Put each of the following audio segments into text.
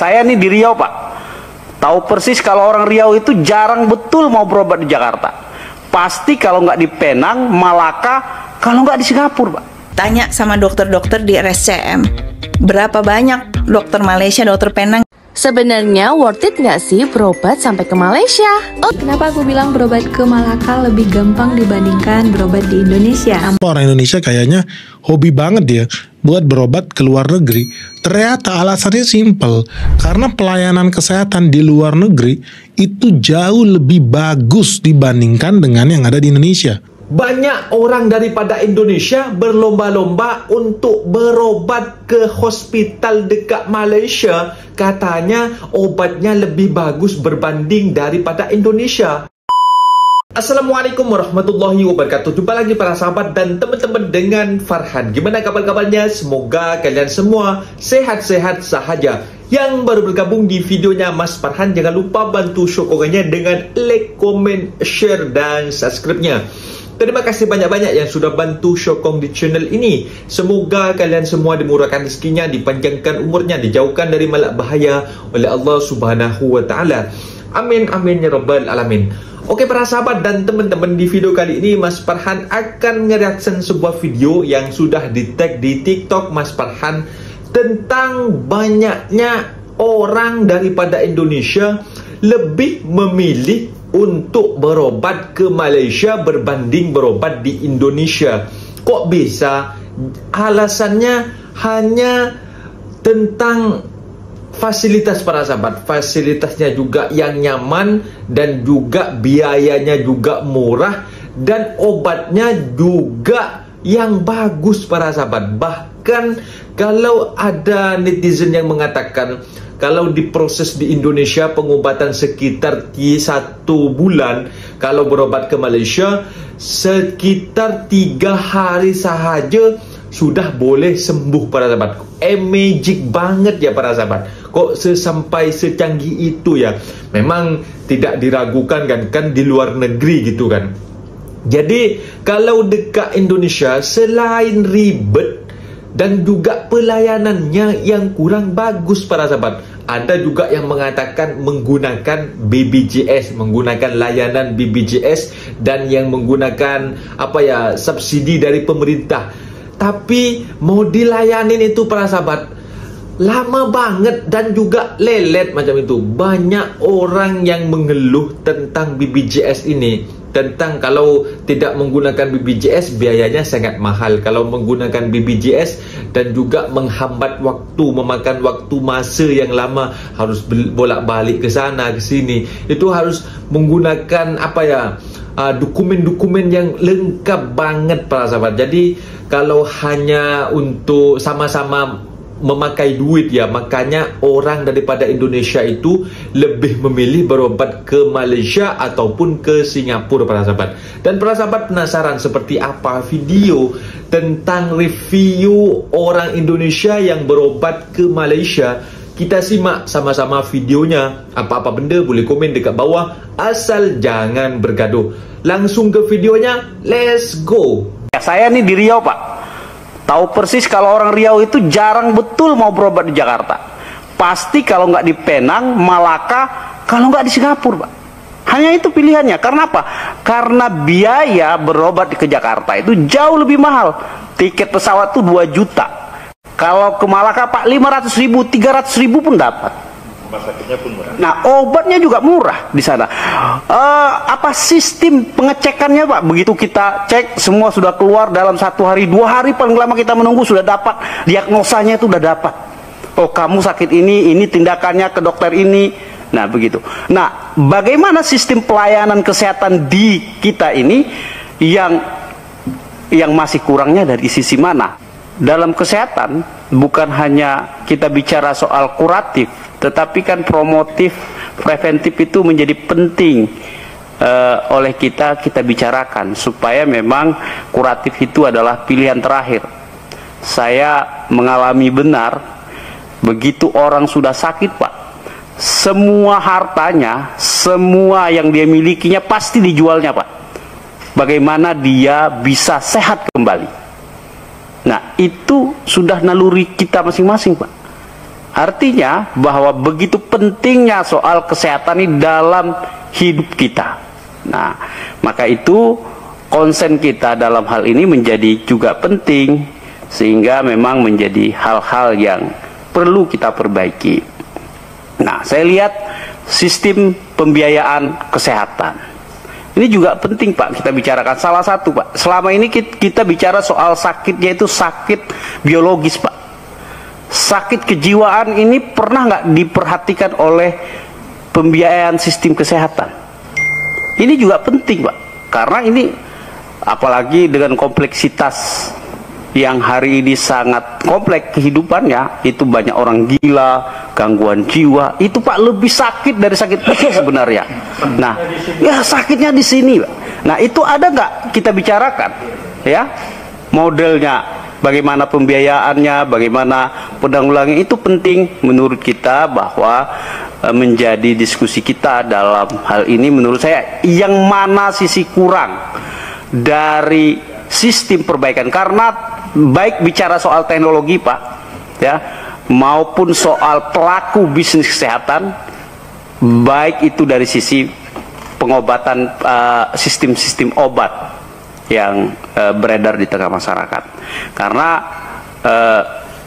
Saya nih di Riau, Pak. Tahu persis kalau orang Riau itu jarang betul mau berobat di Jakarta. Pasti kalau nggak di Penang, Malaka, kalau nggak di Singapura, Pak. Tanya sama dokter-dokter di RSCM, berapa banyak dokter Malaysia, dokter Penang? Sebenarnya worth it nggak sih berobat sampai ke Malaysia? Kenapa aku bilang berobat ke Malaka lebih gampang dibandingkan berobat di Indonesia? Orang Indonesia kayaknya hobi banget ya buat berobat ke luar negeri. Ternyata alasannya simpel, karena pelayanan kesehatan di luar negeri itu jauh lebih bagus dibandingkan dengan yang ada di Indonesia. Banyak orang daripada Indonesia berlomba-lomba untuk berobat ke hospital dekat Malaysia. Katanya obatnya lebih bagus berbanding daripada Indonesia. Assalamualaikum warahmatullahi wabarakatuh. Jumpa lagi para sahabat dan teman-teman dengan Farhan. Gimana kabar-kabarnya? Semoga kalian semua sehat-sehat sahaja. Yang baru bergabung di videonya Mas Farhan, jangan lupa bantu sokongannya dengan like, komen, share, dan subscribe-nya. Terima kasih banyak-banyak yang sudah bantu sokong di channel ini. Semoga kalian semua dimurahkan rezekinya, dipanjangkan umurnya, dijauhkan dari malak bahaya oleh Allah Subhanahu wa taala. Amin amin ya rabbal alamin. Oke para sahabat dan teman-teman, di video kali ini Mas Farhan akan nge-reaction sebuah video yang sudah di-tag di TikTok Mas Farhan tentang banyaknya orang daripada Indonesia lebih memilih untuk berobat ke Malaysia berbanding berobat di Indonesia. Kok bisa? Alasannya hanya tentang fasilitas para sahabat. Fasilitasnya juga yang nyaman dan juga biayanya juga murah dan obatnya juga yang bagus para sahabat. Bahkan kalau ada netizen yang mengatakan kalau diproses di Indonesia pengobatan sekitar 1 bulan, kalau berobat ke Malaysia sekitar 3 hari sahaja sudah boleh sembuh para sahabat. Magic banget ya para sahabat. Kok sampai secanggih itu ya? Memang tidak diragukan kan di luar negeri gitu kan. Jadi kalau dekat Indonesia selain ribet dan juga pelayanannya yang kurang bagus para sahabat, ada juga yang mengatakan menggunakan BPJS, menggunakan layanan BPJS dan yang menggunakan subsidi dari pemerintah. Tapi mau dilayanin itu para sahabat lama banget dan juga lelet macam itu. Banyak orang yang mengeluh tentang BPJS ini, tentang kalau tidak menggunakan BPJS biayanya sangat mahal. Kalau menggunakan BPJS dan juga menghambat waktu, memakan waktu masa yang lama, harus bolak-balik ke sana ke sini. Itu harus menggunakan dokumen-dokumen yang lengkap banget para sahabat. Jadi kalau hanya untuk sama-sama memakai duit ya, makanya orang daripada Indonesia itu lebih memilih berobat ke Malaysia ataupun ke Singapura para sahabat. Dan para sahabat penasaran seperti apa video tentang review orang Indonesia yang berobat ke Malaysia? Kita simak sama-sama videonya. Apa-apa benda boleh komen dekat bawah, asal jangan bergaduh. Langsung ke videonya, let's go. Saya nih di Riau, Pak. Tahu persis kalau orang Riau itu jarang betul mau berobat di Jakarta. Pasti kalau nggak di Penang, Malaka, kalau nggak di Singapura, Pak. Hanya itu pilihannya. Karena apa? Karena biaya berobat ke Jakarta itu jauh lebih mahal. Tiket pesawat tuh 2 juta. Kalau ke Malaka, Pak, 500.000, 300.000 pun dapat. Rumah sakitnya pun murah. Nah, obatnya juga murah di sana. Apa sistem pengecekannya, Pak? Begitu kita cek, semua sudah keluar dalam 1 hari, 2 hari paling lama kita menunggu sudah dapat diagnosanya, itu udah dapat. Oh, kamu sakit ini tindakannya ke dokter ini. Nah, begitu. Nah, bagaimana sistem pelayanan kesehatan di kita ini yang masih kurangnya dari sisi mana? Dalam kesehatan bukan hanya kita bicara soal kuratif, tetapi kan promotif, preventif itu menjadi penting oleh kita bicarakan supaya memang kuratif itu adalah pilihan terakhir. Saya mengalami benar, begitu orang sudah sakit, Pak, semua hartanya, semua yang dia milikinya pasti dijualnya, Pak. Bagaimana dia bisa sehat kembali? Nah, itu sudah naluri kita masing-masing, Pak. Artinya bahwa begitu pentingnya soal kesehatan ini dalam hidup kita. Nah, maka itu konsen kita dalam hal ini menjadi juga penting, sehingga memang menjadi hal-hal yang perlu kita perbaiki. Nah, saya lihat sistem pembiayaan kesehatan ini juga penting, Pak, kita bicarakan. Salah satu, Pak, selama ini kita bicara soal sakitnya itu sakit biologis, Pak. Sakit kejiwaan ini pernah nggak diperhatikan oleh pembiayaan sistem kesehatan? Ini juga penting, Pak, karena ini apalagi dengan kompleksitas yang hari ini sangat kompleks kehidupannya, itu banyak orang gila, gangguan jiwa, itu Pak lebih sakit dari sakit fisik sebenarnya. Nah, ya sakitnya di sini, Pak. Nah, itu ada nggak kita bicarakan, ya, modelnya, bagaimana pembiayaannya, bagaimana penanggulangan, itu penting menurut kita bahwa menjadi diskusi kita dalam hal ini. Menurut saya yang mana sisi kurang dari sistem perbaikan, karena baik bicara soal teknologi, Pak, ya, maupun soal pelaku bisnis kesehatan, baik itu dari sisi pengobatan, sistem-sistem obat yang beredar di tengah masyarakat. Karena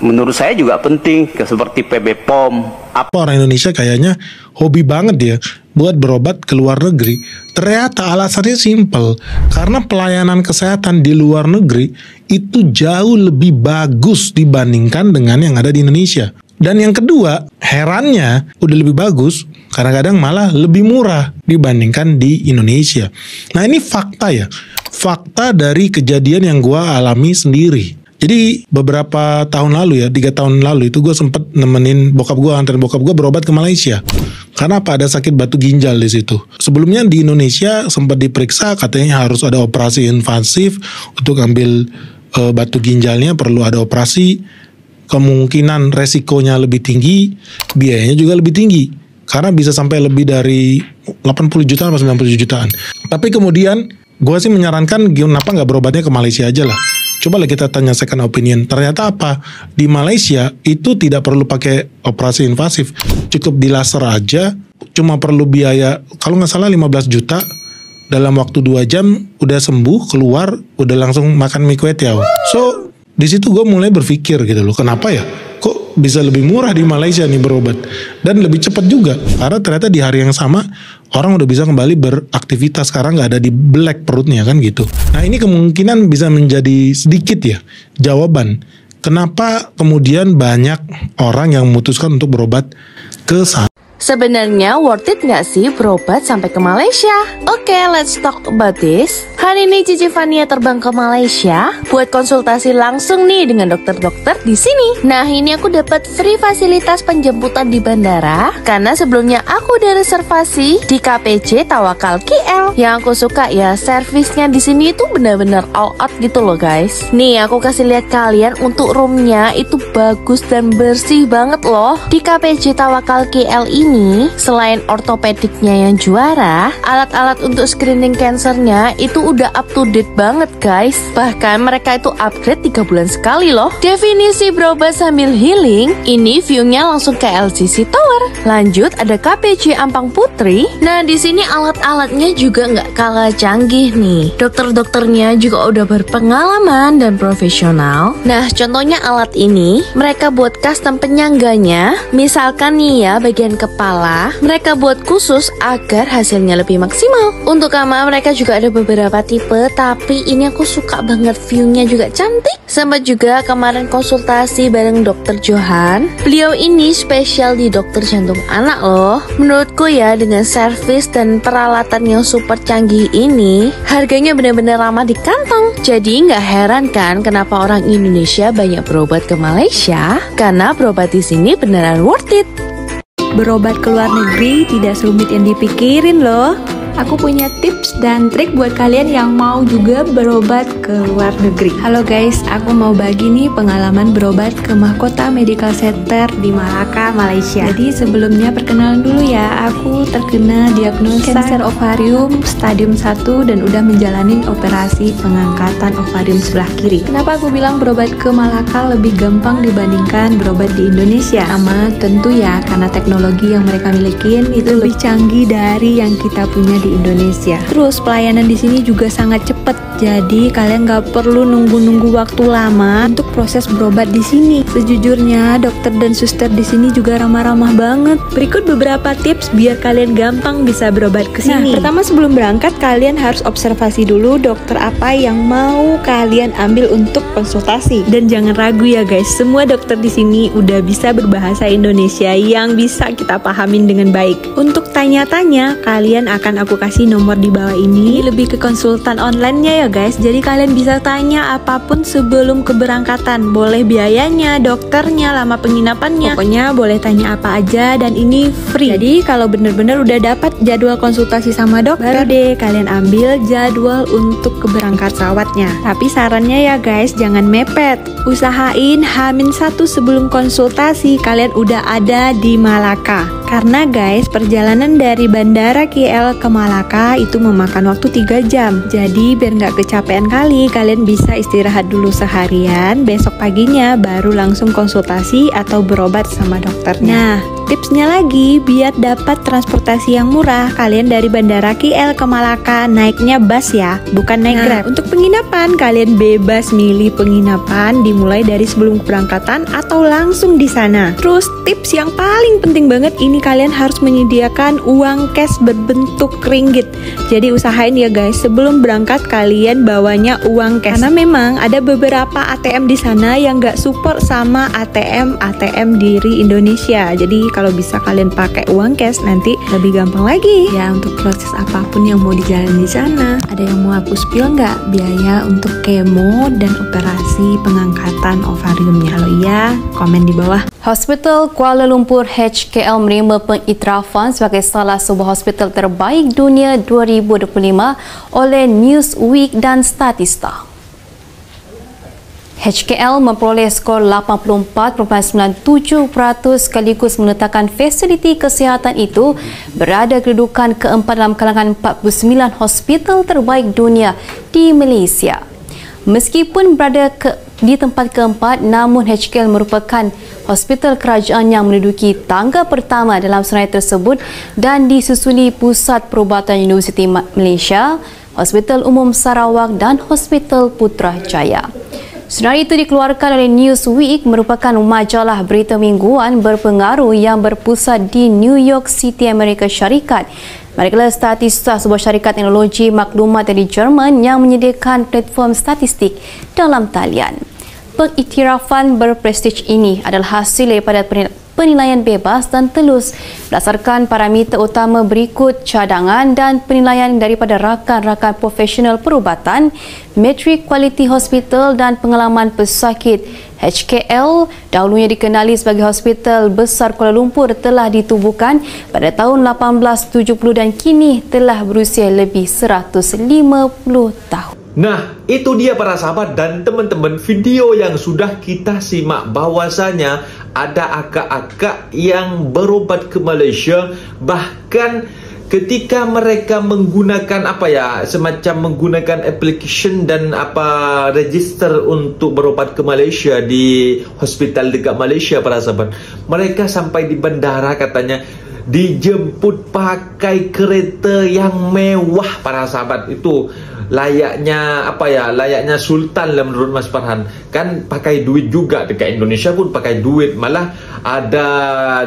menurut saya juga penting, seperti PB POM. Orang Indonesia kayaknya hobi banget ya buat berobat ke luar negeri. Ternyata alasannya simpel, karena pelayanan kesehatan di luar negeri itu jauh lebih bagus dibandingkan dengan yang ada di Indonesia. Dan yang kedua, herannya udah lebih bagus, kadang-kadang malah lebih murah dibandingkan di Indonesia. Nah, ini fakta ya, fakta dari kejadian yang gua alami sendiri. Jadi beberapa tahun lalu ya, 3 tahun lalu itu gue sempet nemenin bokap gue, anterin bokap gue berobat ke Malaysia. Karena apa? Ada sakit batu ginjal di situ. Sebelumnya di Indonesia sempat diperiksa, katanya harus ada operasi invasif untuk ambil batu ginjalnya, perlu ada operasi. Kemungkinan resikonya lebih tinggi, biayanya juga lebih tinggi. Karena bisa sampai lebih dari 80 jutaan atau 90 jutaan. Tapi kemudian gue sih menyarankan kenapa nggak berobatnya ke Malaysia aja lah. Coba lah kita tanya second opinion. Ternyata apa? Di Malaysia itu tidak perlu pakai operasi invasif. Cukup di laser aja. Cuma perlu biaya, kalau nggak salah 15 juta. Dalam waktu 2 jam udah sembuh, keluar, udah langsung makan mie kue tiaw. So, di situ gue mulai berpikir gitu loh. Kenapa ya? Kok bisa lebih murah di Malaysia nih berobat? Dan lebih cepat juga. Karena ternyata di hari yang sama, orang udah bisa kembali beraktivitas, sekarang nggak ada di black perutnya kan gitu. Nah, ini kemungkinan bisa menjadi sedikit ya jawaban kenapa kemudian banyak orang yang memutuskan untuk berobat ke sana. Sebenarnya worth it nggak sih berobat sampai ke Malaysia? Oke, let's talk about this. Hari ini Cici Fania terbang ke Malaysia buat konsultasi langsung nih dengan dokter-dokter di sini. Nah, ini aku dapat free fasilitas penjemputan di bandara karena sebelumnya aku udah reservasi di KPC Tawakal KL. Yang aku suka ya, servisnya di sini itu benar-benar all out gitu loh guys. Nih, aku kasih lihat kalian untuk roomnya itu bagus dan bersih banget loh. Di KPC Tawakal KL ini, selain ortopediknya yang juara, alat-alat untuk screening cancernya itu udah up to date banget guys. Bahkan mereka itu upgrade 3 bulan sekali loh. Definisi berobat sambil healing, ini view-nya langsung ke LCC Tower. Lanjut ada KPC Ampang Putri. Nah, di sini alat-alatnya juga nggak kalah canggih nih. Dokter-dokternya juga udah berpengalaman dan profesional. Nah, contohnya alat ini mereka buat custom penyangganya. Misalkan nih ya, bagian kepala mereka buat khusus agar hasilnya lebih maksimal. Untuk kamar mereka juga ada beberapa tipe, tapi ini aku suka banget, view-nya juga cantik. Sempat juga kemarin konsultasi bareng dokter Johan. Beliau ini spesial di dokter jantung anak loh. Menurutku ya, dengan servis dan peralatan yang super canggih ini, harganya benar-benar ramah di kantong. Jadi nggak heran kan kenapa orang Indonesia banyak berobat ke Malaysia, karena berobat di sini beneran worth it. Berobat ke luar negeri tidak serumit yang dipikirin loh. aku punya tips dan trik buat kalian yang mau juga berobat ke luar negeri. Halo guys, aku mau bagi nih pengalaman berobat ke Mahkota Medical Center di Malacca, Malaysia. Jadi sebelumnya perkenalan dulu ya, aku terkena diagnosa kanker ovarium stadium 1 dan udah menjalani operasi pengangkatan ovarium sebelah kiri. Kenapa aku bilang berobat ke Malacca lebih gampang dibandingkan berobat di Indonesia? Sama tentu ya, karena teknologi yang mereka milikin itu lebih canggih dari yang kita punya di Indonesia. Terus pelayanan di sini juga sangat cepat, jadi kalian nggak perlu nunggu waktu lama untuk proses berobat di sini. Sejujurnya dokter dan suster di sini juga ramah-ramah banget. Berikut beberapa tips biar kalian gampang bisa berobat ke sini. Nah, pertama sebelum berangkat kalian harus observasi dulu dokter apa yang mau kalian ambil untuk konsultasi. Dan jangan ragu ya guys, semua dokter di sini udah bisa berbahasa Indonesia yang bisa kita pahamin dengan baik. Untuk tanya-tanya, kalian akan aku kasih nomor di bawah ini. Lebih ke konsultan online-nya ya guys. Jadi kalian bisa tanya apapun sebelum keberangkatan. Boleh biayanya, dokternya, lama penginapannya. Pokoknya boleh tanya apa aja dan ini free. Jadi kalau bener-bener udah dapat jadwal konsultasi sama dokter, baru deh kalian ambil jadwal untuk keberangkat pesawatnya. Tapi sarannya ya guys, jangan mepet. Usahain H-1 sebelum konsultasi kalian udah ada di Malacca. Karena guys, perjalanan dari Bandara KL ke Malacca itu memakan waktu 3 jam. Jadi biar nggak kecapean kali, kalian bisa istirahat dulu seharian, besok paginya baru langsung konsultasi atau berobat sama dokternya. Nah, tipsnya lagi, biar dapat transportasi yang murah, kalian dari Bandara KL ke Malacca naiknya bus ya, bukan naik Grab. Untuk penginapan, kalian bebas milih penginapan dimulai dari sebelum keberangkatan atau langsung di sana. Terus tips yang paling penting banget ini, kalian harus menyediakan uang cash berbentuk ringgit. Jadi usahain ya guys, sebelum berangkat kalian bawanya uang cash. Karena memang ada beberapa ATM di sana yang nggak support sama ATM diri Indonesia. Jadi kalau bisa kalian pakai uang cash nanti lebih gampang lagi ya untuk proses apapun yang mau dijalani di sana. Ada yang mau aku spill nggak biaya untuk kemo dan operasi pengangkatan ovariumnya? Kalau iya, komen di bawah. Hospital Kuala Lumpur HKL menerima pengiktirafan sebagai salah sebuah hospital terbaik dunia 2025 oleh Newsweek dan Statista. HKL memperoleh skor 84.97% sekaligus meletakkan fasiliti kesihatan itu berada kedudukan keempat dalam kalangan 49 hospital terbaik dunia di Malaysia. Meskipun berada di tempat keempat, namun HKL merupakan hospital kerajaan yang menduduki tangga pertama dalam senarai tersebut dan disusuli Pusat Perubatan Universiti Malaysia, Hospital Umum Sarawak dan Hospital Putrajaya. Senarai itu dikeluarkan oleh Newsweek, merupakan majalah berita mingguan berpengaruh yang berpusat di New York City, Amerika Syarikat. Manakala Statista, sebuah syarikat teknologi maklumat dari Jerman yang menyediakan platform statistik dalam talian. Pengiktirafan berprestij ini adalah hasil daripada penilaian bebas dan telus berdasarkan parameter utama berikut: cadangan dan penilaian daripada rakan-rakan profesional perubatan, metrik kualiti hospital dan pengalaman pesakit. HKL, dahulunya dikenali sebagai Hospital Besar Kuala Lumpur, telah ditubuhkan pada tahun 1870 dan kini telah berusia lebih 150 tahun. Nah, itu dia para sahabat dan teman-teman, video yang sudah kita simak bahwasanya ada akak-akak yang berobat ke Malaysia, bahkan ketika mereka menggunakan semacam menggunakan application dan register untuk berobat ke Malaysia di hospital dekat Malaysia para sahabat, mereka sampai di bandara katanya dijemput pakai kereta yang mewah para sahabat. Itu layaknya layaknya sultan lah menurut Mas Farhan. Kan pakai duit juga, dekat Indonesia pun pakai duit. Malah ada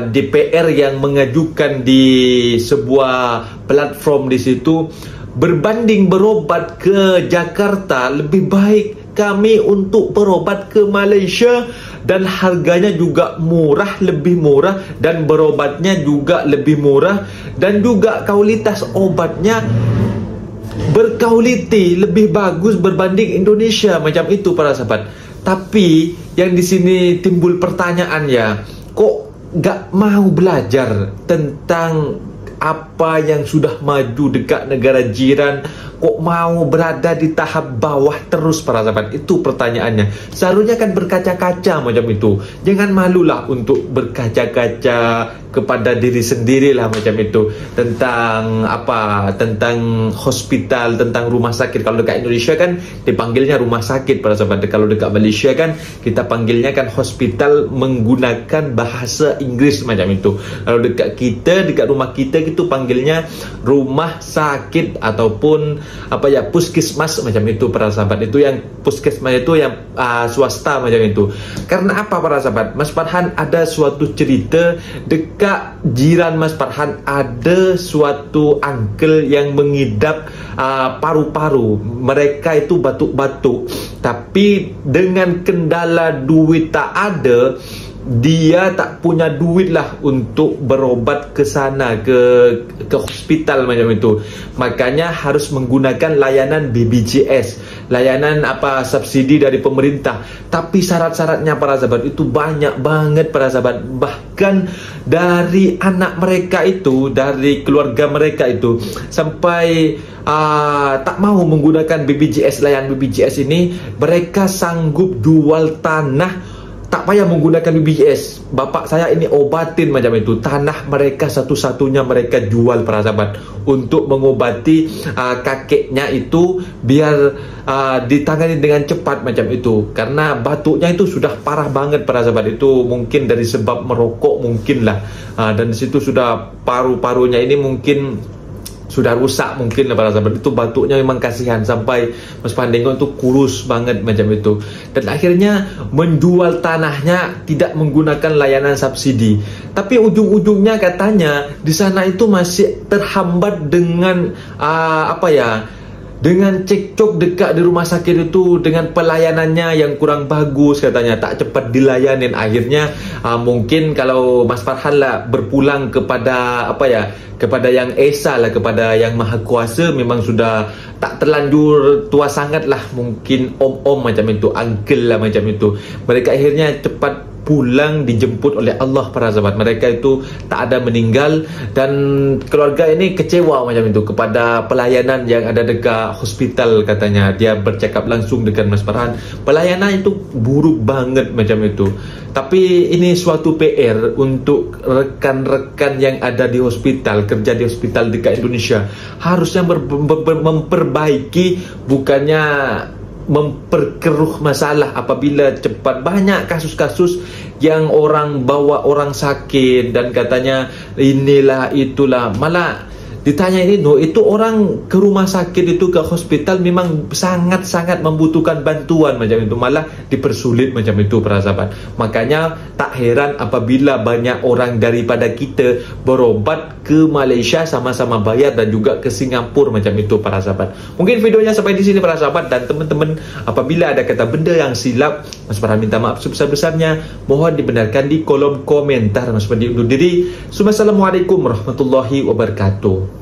DPR yang mengajukan di sebuah platform di situ, berbanding berobat ke Jakarta, lebih baik kami untuk berobat ke Malaysia, dan harganya juga murah, lebih murah, dan berobatnya juga lebih murah, dan juga kualitas obatnya berkualiti lebih bagus berbanding Indonesia, macam itu para sahabat. Tapi yang di sini timbul pertanyaan ya, kok gak mau belajar tentang apa yang sudah maju dekat negara jiran kok mau berada di tahap bawah terus para sahabat? Itu pertanyaannya. Seharusnya kan berkaca-kaca macam itu. Jangan malulah untuk berkaca-kaca kepada diri sendirilah macam itu, tentang apa, tentang hospital, tentang rumah sakit. Kalau dekat Indonesia kan dipanggilnya rumah sakit para sahabat. Kalau dekat Malaysia kan kita panggilnya kan hospital menggunakan bahasa Inggris macam itu. Kalau dekat kita, dekat rumah kita itu panggilnya rumah sakit ataupun apa ya, puskesmas macam itu para sahabat. Itu yang puskesmas itu yang swasta macam itu. Karena apa para sahabat? Mas Farhan ada suatu cerita dekat jiran Mas Farhan ada suatu uncle yang mengidap paru-paru. Mereka itu batuk-batuk, tapi dengan kendala duit tak ada, dia tak punya duit lah untuk berobat ke sana, ke hospital macam itu. Makanya harus menggunakan layanan BPJS, layanan apa, subsidi dari pemerintah. Tapi syarat-syaratnya para sahabat itu banyak banget para sahabat. Bahkan dari anak mereka itu, dari keluarga mereka itu sampai tak mau menggunakan BPJS, layanan BPJS ini, mereka sanggup jual tanah. Tak payah menggunakan BPJS. Bapak saya ini obatin macam itu. Tanah mereka satu-satunya mereka jual para sahabat untuk mengobati kakeknya itu biar ditangani dengan cepat macam itu. Karena batuknya itu sudah parah banget para sahabat. Itu mungkin dari sebab merokok mungkin lah. Dan di situ sudah paru-parunya ini mungkin sudah rusak mungkin lah para sahabat. Itu batuknya memang kasihan, sampai Mas Farhan tengok itu kurus banget macam itu. Dan akhirnya menjual tanahnya tidak menggunakan layanan subsidi. Tapi ujung-ujungnya katanya di sana itu masih terhambat dengan apa ya, dengan cekcok dekat di rumah sakit itu, dengan pelayanannya yang kurang bagus katanya, tak cepat dilayanin. Akhirnya mungkin kalau Mas Farhan lah berpulang kepada apa ya, kepada yang Esa lah, kepada yang Maha Kuasa, memang sudah tak terlanjur tua sangat lah, mungkin om-om macam itu, uncle lah macam itu. Mereka akhirnya cepat pulang dijemput oleh Allah para sahabat. Mereka itu tak ada meninggal, dan keluarga ini kecewa macam itu kepada pelayanan yang ada dekat hospital katanya. Dia bercakap langsung dengan Mas Farhan, pelayanan itu buruk banget macam itu. Tapi ini suatu PR untuk rekan-rekan yang ada di hospital, kerja di hospital dekat Indonesia, harusnya memperbaiki, bukannya memperkeruh masalah. Apabila cepat banyak kasus-kasus yang orang bawa orang sakit dan katanya inilah itulah, malah ditanya ini, no, itu orang ke rumah sakit itu, ke hospital memang sangat-sangat membutuhkan bantuan macam itu, malah dipersulit macam itu para sahabat. Makanya tak heran apabila banyak orang daripada kita berobat ke Malaysia sama-sama bayar, dan juga ke Singapura macam itu para sahabat. Mungkin videonya sampai di sini para sahabat, dan teman-teman apabila ada kata benda yang silap, Mas Farhan minta maaf sebesar-besarnya. Mohon dibenarkan di kolom komentar. Mas Farhan undur diri. Assalamualaikum warahmatullahi wabarakatuh.